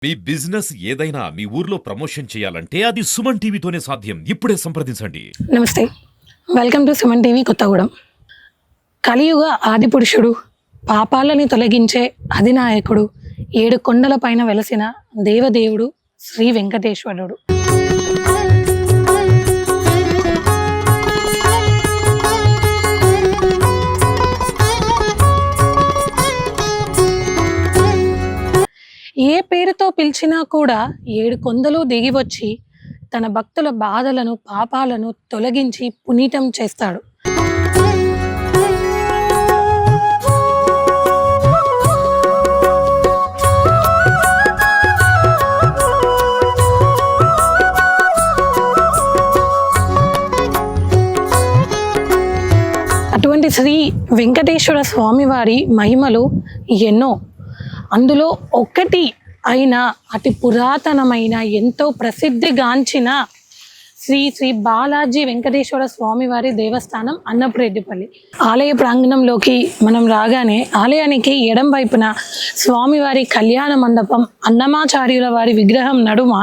మీ business ఏదైనా మీ ఊర్లో promotion చేయాలంటే అది సుమన్ టీవీతోనే సాధ్యం. ఇప్పుడే సంప్రదించండి. నమస్తే, welcome to Suman TV Kothagudem. కలియుగ ఆదిపురుషుడు, పాపాలని తొలగించే అధినాయకుడు, 7 కొండల పైన వెలసిన దేవదేవుడు శ్రీ వెంకటేశ్వరుడు. ఏ పేరుతో పిలిచినా కూడా 7 కొండలు దిగి వచ్చి తన భక్తుల బాధలను, పాపాలను తొలగించి పునీతం చేస్తాడు. అటువంటి శ్రీ వెంకటేశ్వర స్వామివారి మహిమలు ఎన్నో. అందులో ఒకటి అయిన అతి పురాతనమైన ఎంతో ప్రసిద్ధిగాంచిన శ్రీ శ్రీ బాలాజీ వెంకటేశ్వర స్వామివారి దేవస్థానం అన్నపురెడ్డిపల్లి. ఆలయ ప్రాంగణంలోకి మనం రాగానే ఆలయానికి ఎడం వైపున స్వామివారి కళ్యాణ మండపం, అన్నమాచార్యుల వారి విగ్రహం నడుమ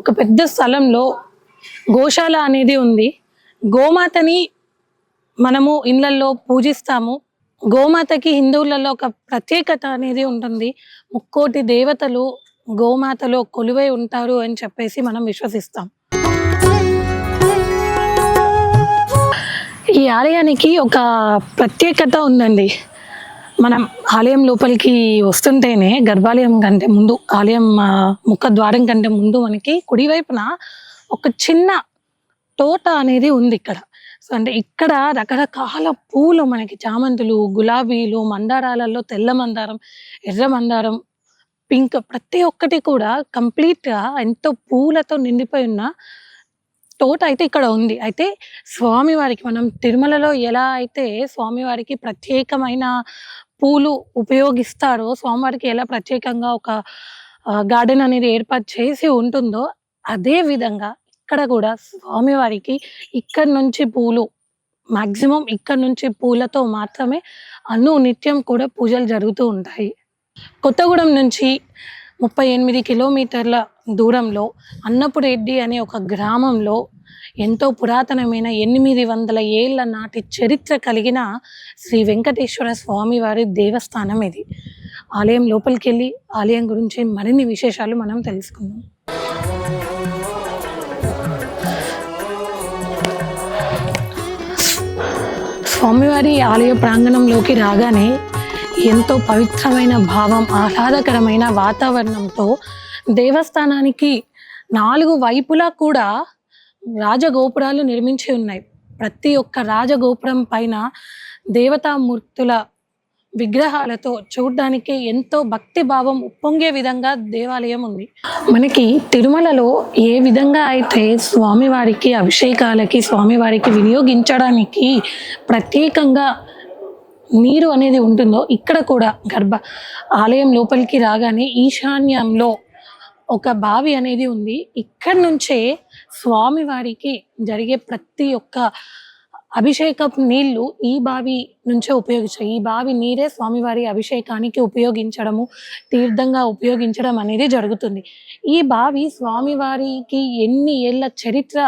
ఒక పెద్ద స్థలంలో గోశాల అనేది ఉంది. గోమాతని మనము ఇళ్లలో పూజిస్తాము. గోమాతకి హిందువులలో ఒక ప్రత్యేకత అనేది ఉంటుంది. 3 దేవతలు గోమాతలో కొలువై ఉంటారు అని చెప్పేసి మనం విశ్వసిస్తాం. ఈ ఆలయానికి ఒక ప్రత్యేకత ఉందండి. మనం ఆలయం లోపలికి వస్తుంటేనే గర్భాలయం కంటే ముందు, ఆలయం ముఖద్వారం కంటే ముందు మనకి కుడివైపున ఒక చిన్న తోట అనేది ఉంది ఇక్కడ. సో అంటే ఇక్కడ రకరకాల పూలు, మనకి చామంతులు, గులాబీలు, మందారాలలో తెల్ల మందారం, ఎర్ర మందారం, పింక్, ప్రతి ఒక్కటి కూడా కంప్లీట్గా ఎంతో పూలతో నిండిపోయి ఉన్న తోట అయితే ఇక్కడ ఉంది. అయితే స్వామివారికి మనం తిరుమలలో ఎలా అయితే స్వామివారికి ప్రత్యేకమైన పూలు ఉపయోగిస్తారో, స్వామివారికి ఎలా ప్రత్యేకంగా ఒక గార్డెన్ అనేది ఏర్పాటు చేసి ఉంటుందో, అదే విధంగా ఇక్కడ కూడా స్వామివారికి ఇక్కడ నుంచి పూలు, మాక్సిమం ఇక్కడ నుంచి పూలతో మాత్రమే నిత్యం కూడా పూజలు జరుగుతూ ఉంటాయి. కొత్తగూడెం నుంచి 38 కిలోమీటర్ల దూరంలో అన్నపురెడ్డి అనే ఒక గ్రామంలో ఎంతో పురాతనమైన 800 ఏళ్ల నాటి చరిత్ర కలిగిన శ్రీ వెంకటేశ్వర స్వామివారి దేవస్థానం ఇది. ఆలయం లోపలికి వెళ్ళి ఆలయం గురించి మరిన్ని విశేషాలు మనం తెలుసుకుందాం. స్వామివారి ఆలయ ప్రాంగణంలోకి రాగానే ఎంతో పవిత్రమైన భావం, ఆహ్లాదకరమైన వాతావరణంతో దేవస్థానానికి 4 వైపులా కూడా రాజగోపురాలు నిర్మించి ఉన్నాయి. ప్రతి ఒక్క రాజగోపురం పైన దేవతామూర్తుల విగ్రహాలతో చూడడానికి ఎంతో భక్తి భావం ఉప్పొంగే విధంగా దేవాలయం ఉంది. మనకి తిరుమలలో ఏ విధంగా అయితే స్వామివారికి అభిషేకాలకి, స్వామివారికి వినియోగించడానికి ప్రత్యేకంగా నీరు అనేది ఉంటుందో, ఇక్కడ కూడా ఆలయం లోపలికి రాగానే ఈశాన్యంలో ఒక బావి అనేది ఉంది. ఇక్కడ నుంచే స్వామివారికి జరిగే ప్రతి ఒక్క అభిషేకపు నీళ్లు ఈ బావి నుంచే ఉపయోగించాయి. ఈ బావి నీరే స్వామివారి అభిషేకానికి ఉపయోగించడము, తీర్థంగా ఉపయోగించడం అనేది జరుగుతుంది. ఈ బావి స్వామివారికి ఎన్ని ఏళ్ళ చరిత్ర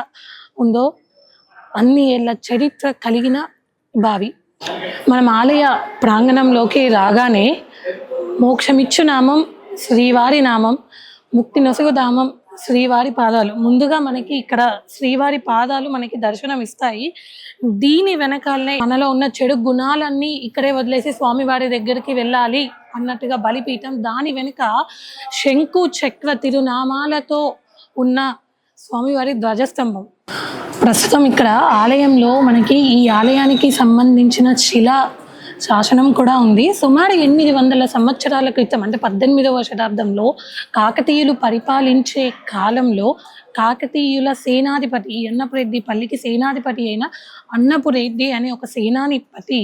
ఉందో అన్ని ఏళ్ళ చరిత్ర కలిగిన బావి. మనం ఆలయ ప్రాంగణంలోకి రాగానే మోక్షమిచ్చు నామం శ్రీవారి నామం, ముక్తి నొసగుధామం శ్రీవారి పాదాలు. ముందుగా మనకి ఇక్కడ శ్రీవారి పాదాలు మనకి దర్శనం ఇస్తాయి. దీని వెనకాలనే మనలో ఉన్న చెడు గుణాలన్నీ ఇక్కడే వదిలేసి స్వామివారి దగ్గరికి వెళ్ళాలి అన్నట్టుగా బలిపీఠం, దాని వెనుక శంకు చక్ర తిరునామాలతో ఉన్న స్వామివారి ధ్వజస్తంభం. ప్రస్తుతం ఇక్కడ ఆలయంలో మనకి ఈ ఆలయానికి సంబంధించిన శిలా శాసనం కూడా ఉంది. సుమారు 800 సంవత్సరాల క్రితం, అంటే 18వ శతాబ్దంలో కాకతీయులు పరిపాలించే కాలంలో కాకతీయుల సేనాధిపతి, ఈ అన్నపురెడ్డిపల్లికి సేనాధిపతి అయిన అన్నపురెడ్డి అనే ఒక సేనాధిపతి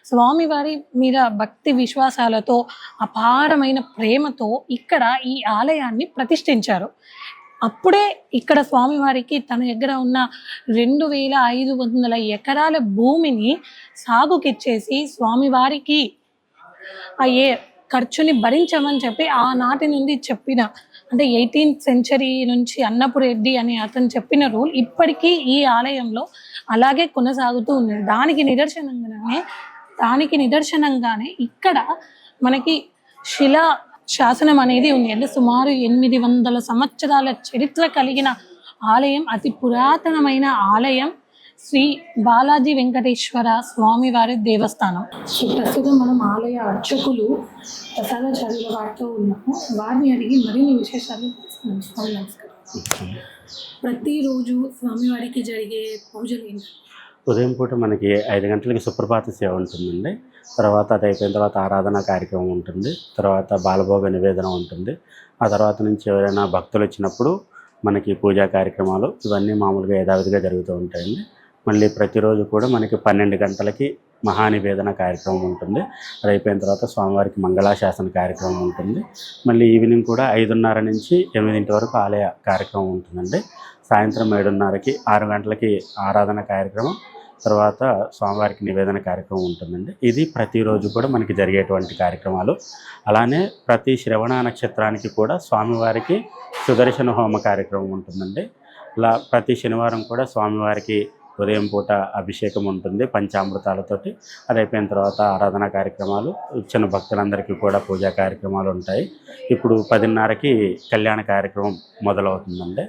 స్వామివారి మీద భక్తి విశ్వాసాలతో, అపారమైన ప్రేమతో ఇక్కడ ఈ ఆలయాన్ని ప్రతిష్ఠించారు. అప్పుడే ఇక్కడ స్వామివారికి తన దగ్గర ఉన్న 2500 ఎకరాల భూమిని సాగుకిచ్చేసి స్వామివారికి అయ్యే ఖర్చుని భరించమని చెప్పి ఆనాటి నుండి చెప్పిన అంటే 18th సెంచరీ నుంచి అన్నపు రెడ్డి అని అతను చెప్పిన రూల్ ఇప్పటికీ ఈ ఆలయంలో అలాగే కొనసాగుతూ ఉంది. దానికి నిదర్శనంగానే ఇక్కడ మనకి శిలా శాసనం అనేది ఉంది. అంటే సుమారు 800 సంవత్సరాల చరిత్ర కలిగిన ఆలయం, అతి పురాతనమైన ఆలయం శ్రీ బాలాజీ వెంకటేశ్వర స్వామివారి దేవస్థానం. ప్రస్తుతం మనం ఆలయ అర్చకులు ప్రసాదాచార్యుల వారితో ఉన్నాము. వారిని అడిగి మరిన్ని విశేషాలు తెలుసుకుందాం. నమస్కారం. ప్రతిరోజు స్వామివారికి జరిగే పూజలు ఏంటి? ఉదయం పూట మనకి 5 గంటలకి సుప్రభాత సేవ ఉంటుందండి. తర్వాత అది అయిపోయిన తర్వాత ఆరాధన కార్యక్రమం ఉంటుంది. తర్వాత బాలభోగ నివేదన ఉంటుంది. ఆ తర్వాత నుంచి ఎవరైనా భక్తులు వచ్చినప్పుడు మనకి పూజా కార్యక్రమాలు ఇవన్నీ మామూలుగా యథావిధిగా జరుగుతూ ఉంటాయండి. మళ్ళీ ప్రతిరోజు కూడా మనకి 12 గంటలకి మహానివేదన కార్యక్రమం ఉంటుంది. అది అయిపోయిన తర్వాత స్వామివారికి మంగళాశాసన కార్యక్రమం ఉంటుంది. మళ్ళీ ఈవినింగ్ కూడా 5:30 నుంచి 8 వరకు ఆలయ కార్యక్రమం ఉంటుందండి. సాయంత్రం 7:30కి 6 గంటలకి ఆరాధన కార్యక్రమం, తర్వాత స్వామివారికి నివేదన కార్యక్రమం ఉంటుందండి. ఇది ప్రతిరోజు కూడా మనకి జరిగేటువంటి కార్యక్రమాలు. అలానే ప్రతి శ్రవణ నక్షత్రానికి కూడా స్వామివారికి సుదర్శన హోమ కార్యక్రమం ఉంటుందండి. ఇలా ప్రతి శనివారం కూడా స్వామివారికి ఉదయం పూట అభిషేకం ఉంటుంది పంచామృతాలతోటి. అది అయిపోయిన తర్వాత ఆరాధన కార్యక్రమాలు, ఇచ్చిన భక్తులందరికీ కూడా పూజా కార్యక్రమాలు ఉంటాయి. ఇప్పుడు 10:30కి కళ్యాణ కార్యక్రమం మొదలవుతుందండి.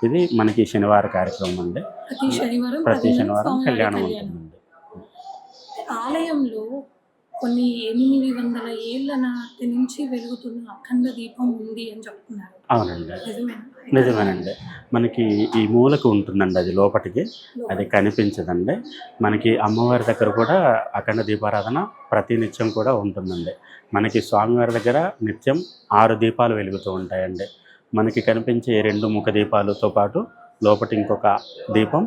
ఇది మనకి శనివారం కార్యక్రమం అండి. ప్రతి శనివారం కళ్యాణం ఉంటుందండి. ఆలయంలో కొన్ని 800 ఏళ్ల నాటి నుంచి వెలుగుతున్న అఖండ దీపం ఉంది అని చెప్తున్నారు. అవునండి, నిజమేనండి. మనకి ఈ మూలకు ఉంటుందండి, అది లోపటికి అది కనిపించదండి. మనకి అమ్మవారి దగ్గర కూడా అఖండ దీపారాధన ప్రతి నిత్యం కూడా ఉంటుందండి. మనకి స్వామివారి దగ్గర నిత్యం 6 దీపాలు వెలుగుతూ ఉంటాయండి. మనకి కనిపించే 2 ముఖ దీపాలతో పాటు లోపటి ఇంకొక దీపం,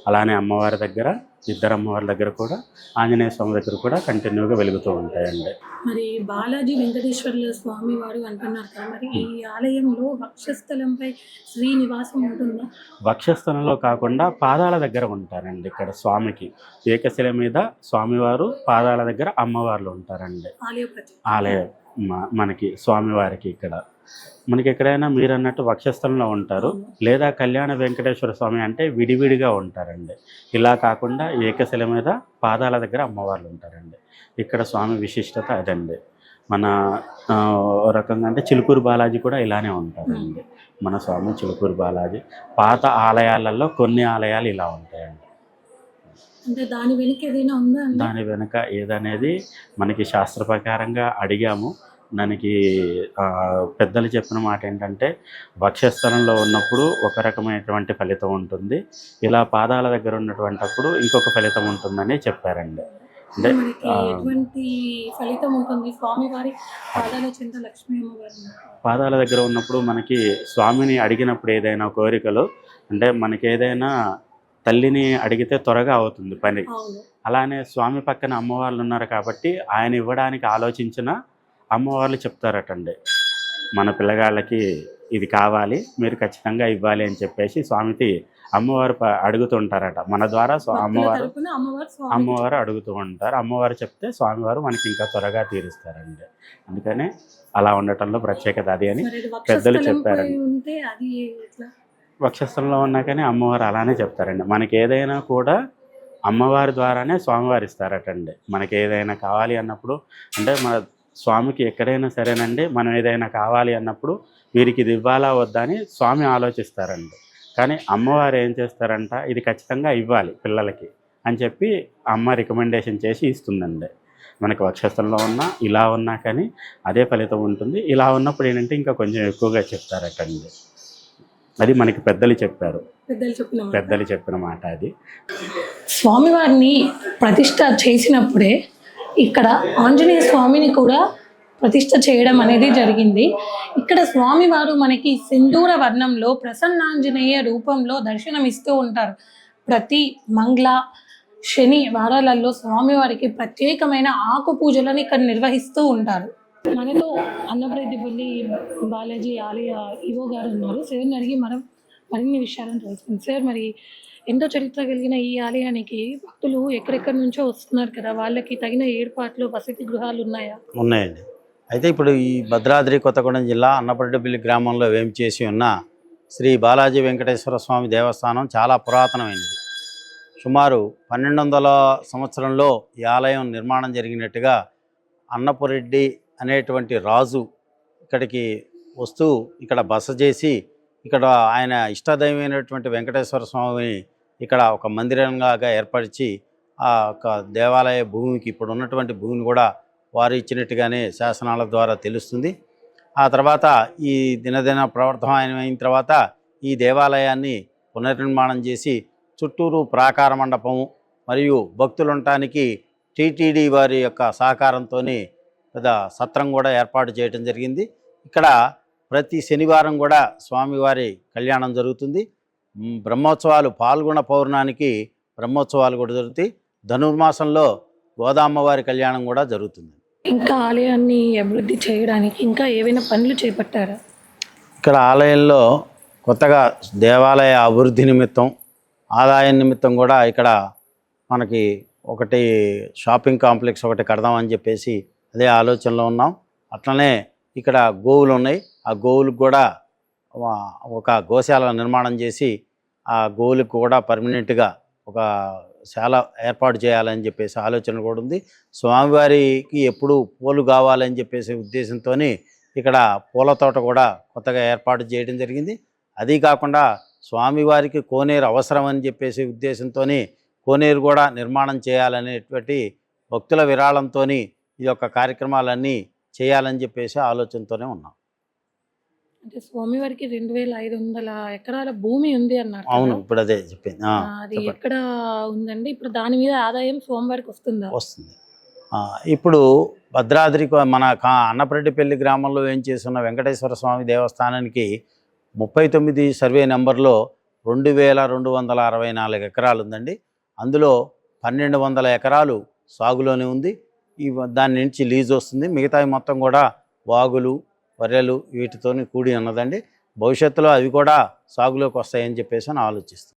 అలానే అమ్మవారి దగ్గర 2 అమ్మవారి దగ్గర కూడా, ఆంజనేయ స్వామి దగ్గర కూడా కంటిన్యూగా వెలుగుతూ ఉంటాయండి. మరి బాలాజీ వెంకటేశ్వర్ల స్వామి వారు అంటున్నారు కదా, మరి ఈ ఆలయంలో వక్షస్థలంపై శ్రీనివాసం ఉంటుందా? వక్షస్థలంలో కాకుండా పాదాల దగ్గర ఉంటారండి. ఇక్కడ స్వామికి ఏకశిల మీద స్వామివారు, పాదాల దగ్గర అమ్మవార్లు ఉంటారండి. ఆలయం మనకి స్వామివారికి ఇక్కడ మనకి ఎక్కడైనా మీరు అన్నట్టు వక్షస్థలంలో ఉంటారు, లేదా కళ్యాణ వెంకటేశ్వర స్వామి అంటే విడివిడిగా ఉంటారండి. ఇలా కాకుండా ఏకశిల మీద పాదాల దగ్గర అమ్మవార్లు ఉంటారండి. ఇక్కడ స్వామి విశిష్టత అదండి. మన రకంగా అంటే చిలుకూరు బాలాజీ కూడా ఇలానే ఉంటారండి. మన స్వామి చిలుకూరు బాలాజీ. పాత ఆలయాలలో కొన్ని ఆలయాలు ఇలా ఉంటాయండి. అంటే దాని వెనుక ఏదైనా ఉందా? దాని వెనుక ఏదనేది మనకి శాస్త్ర ప్రకారంగా అడిగాము. దానికి పెద్దలు చెప్పిన మాట ఏంటంటే, వక్షస్థలంలో ఉన్నప్పుడు ఒక రకమైనటువంటి ఫలితం ఉంటుంది, ఇలా పాదాల దగ్గర ఉన్నటువంటిప్పుడు ఇంకొక ఫలితం ఉంటుందని చెప్పారండి. అంటే పాదాల దగ్గర ఉన్నప్పుడు మనకి స్వామిని అడిగినప్పుడు ఏదైనా కోరికలు, అంటే మనకి ఏదైనా తల్లిని అడిగితే త్వరగా అవుతుంది పని. అలానే స్వామి పక్కన అమ్మవార్లు ఉన్నారు కాబట్టి ఆయన ఇవ్వడానికి ఆలోచించిన అమ్మవార్లు చెప్తారటండి, మన పిల్లగాళ్ళకి ఇది కావాలి, మీరు ఖచ్చితంగా ఇవ్వాలి అని చెప్పేసి స్వామికి అమ్మవారు అడుగుతుంటారట. మన ద్వారా అమ్మవారు అడుగుతూ ఉంటారు. అమ్మవారు చెప్తే స్వామివారు మనకి ఇంకా త్వరగా తీరుస్తారండి. అందుకనే అలా ఉండటంలో ప్రత్యేకత అది అని పెద్దలు చెప్పారండి. వక్షస్థలంలో ఉన్నా కానీ అమ్మవారు అలానే చెప్తారండి. మనకి ఏదైనా కూడా అమ్మవారి ద్వారానే స్వామివారు ఇస్తారటండి. మనకి ఏదైనా కావాలి అన్నప్పుడు, అంటే మన స్వామికి ఎక్కడైనా సరేనండి, మనం ఏదైనా కావాలి అన్నప్పుడు వీరికి ఇది ఇవ్వాలా వద్దా అని స్వామి ఆలోచిస్తారండి. కానీ అమ్మవారు ఏం చేస్తారంట, ఇది ఖచ్చితంగా ఇవ్వాలి పిల్లలకి అని చెప్పి అమ్మ రికమెండేషన్ చేసి ఇస్తుందండి. మనకి వక్షస్థలంలో ఉన్నా ఇలా ఉన్నా కానీ అదే ఫలితం ఉంటుంది. ఇలా ఉన్నప్పుడు ఏంటంటే ఇంకా కొంచెం ఎక్కువగా చెప్తారటండి. అది మనకి పెద్దలు చెప్పిన మాట అది. స్వామివారిని ప్రతిష్ట చేసినప్పుడే ఇక్కడ ఆంజనేయ స్వామిని కూడా ప్రతిష్ట చేయడం అనేది జరిగింది. ఇక్కడ స్వామివారు మనకి సింధూర వర్ణంలో ప్రసన్నాంజనేయ రూపంలో దర్శనమిస్తూ ఉంటారు. ప్రతి మంగళ శని వారాలలో స్వామివారికి ప్రత్యేకమైన ఆకు పూజలను ఇక్కడ నిర్వహిస్తూ ఉంటారు. మనతో అన్నప్రెడ్డిపల్లి బాలాజీ ఆలయ ఈవో గారు ఉన్నారు. సార్ని అడిగి మనం మరిన్ని విషయాలను తెలుసుకుంది. సార్, మరి ఎంతో చరిత్ర కలిగిన ఈ ఆలయానికి భక్తులు ఎక్కడెక్కడి నుంచో వస్తున్నారు కదా, వాళ్ళకి తగిన ఏర్పాట్లు, వసతి గృహాలు ఉన్నాయా? ఉన్నాయండి, అయితే ఇప్పుడు ఈ భద్రాద్రి కొత్తగూడెం జిల్లా అన్నపరెడ్డిపల్లి గ్రామంలో వేంచేసి ఉన్న శ్రీ బాలాజీ వెంకటేశ్వర స్వామి దేవస్థానం చాలా పురాతనమైనది. సుమారు 1200 సంవత్సరంలో ఈ ఆలయం నిర్మాణం జరిగినట్టుగా అన్నపురెడ్డి అనేటువంటి రాజు ఇక్కడికి వస్తూ ఇక్కడ బస చేసి ఇక్కడ ఆయన ఇష్టదైవమైనటువంటి వెంకటేశ్వర స్వామిని ఇక్కడ ఒక మందిరంగా ఏర్పరిచి ఆ ఒక దేవాలయ భూమికి ఇప్పుడు ఉన్నటువంటి భూమిని కూడా వారు ఇచ్చినట్టుగానే శాసనాల ద్వారా తెలుస్తుంది. ఆ తర్వాత ఈ దినదిన ప్రవర్తమానమైన తర్వాత ఈ దేవాలయాన్ని పునర్నిర్మాణం చేసి చుట్టూరు ప్రాకార మండపము మరియు భక్తులు ఉండటానికి టీటీడీ వారి యొక్క సహకారంతో పెద్ద సత్రం కూడా ఏర్పాటు చేయడం జరిగింది. ఇక్కడ ప్రతి శనివారం కూడా స్వామివారి కళ్యాణం జరుగుతుంది. బ్రహ్మోత్సవాలు పాల్గొన పౌర్ణానికి బ్రహ్మోత్సవాలు కూడా జరుగుతాయి. ధనుర్మాసంలో గోదామ్మవారి కళ్యాణం కూడా జరుగుతుంది. ఇంకా ఆలయాన్ని అభివృద్ధి చేయడానికి ఇంకా ఏవైనా పనులు చేపట్టారా? ఇక్కడ ఆలయంలో కొత్తగా దేవాలయ అభివృద్ధి నిమిత్తం ఆదాయ నిమిత్తం కూడా ఇక్కడ మనకి ఒకటి షాపింగ్ కాంప్లెక్స్ ఒకటి కడదామని చెప్పేసి అదే ఆలోచనలో ఉన్నాం. అట్లనే ఇక్కడ గోవులు ఉన్నాయి. ఆ గోవులకు కూడా ఒక గోశాల నిర్మాణం చేసి ఆ గోవులకు కూడా పర్మనెంట్గా ఒక శాల ఏర్పాటు చేయాలని చెప్పేసి ఆలోచన కూడా ఉంది. స్వామివారికి ఎప్పుడు పూలు కావాలని చెప్పేసి ఉద్దేశంతో ఇక్కడ పూల తోట కూడా కొత్తగా ఏర్పాటు చేయడం జరిగింది. అది కాకుండా స్వామివారికి కోనేరు అవసరం అని చెప్పేసి ఉద్దేశంతో కోనేరు కూడా నిర్మాణం చేయాలనేటువంటి భక్తుల విరాళంతో ఈ యొక్క కార్యక్రమాలన్నీ చేయాలని చెప్పేసి ఆలోచనతోనే ఉన్నాం. అంటే స్వామివారికి 2500 ఎకరాల భూమి ఉంది అన్నారు అవును, కదా? ఇప్పుడు అదే చెప్పింది. అది ఎక్కడ ఉందండి? ఇప్పుడు దాని మీద ఆదాయం స్వామివారికి వస్తుందా? వస్తుంది. ఇప్పుడు భద్రాద్రి మన అన్నపరెడ్డిపల్లి గ్రామంలో ఏం చేస్తున్న వెంకటేశ్వర స్వామి దేవస్థానానికి 39 సర్వే నెంబర్లో 2264 ఎకరాలు ఉందండి. అందులో 1200 ఎకరాలు సాగులోనే ఉంది. దాని నుంచి లీజ్ వస్తుంది. మిగతావి మొత్తం కూడా వాగులు బర్రెలు వీటితో కూడి ఉన్నదండి. భవిష్యత్తులో అవి కూడా సాగులోకి వస్తాయని చెప్పేసి ఆలోచిస్తాం.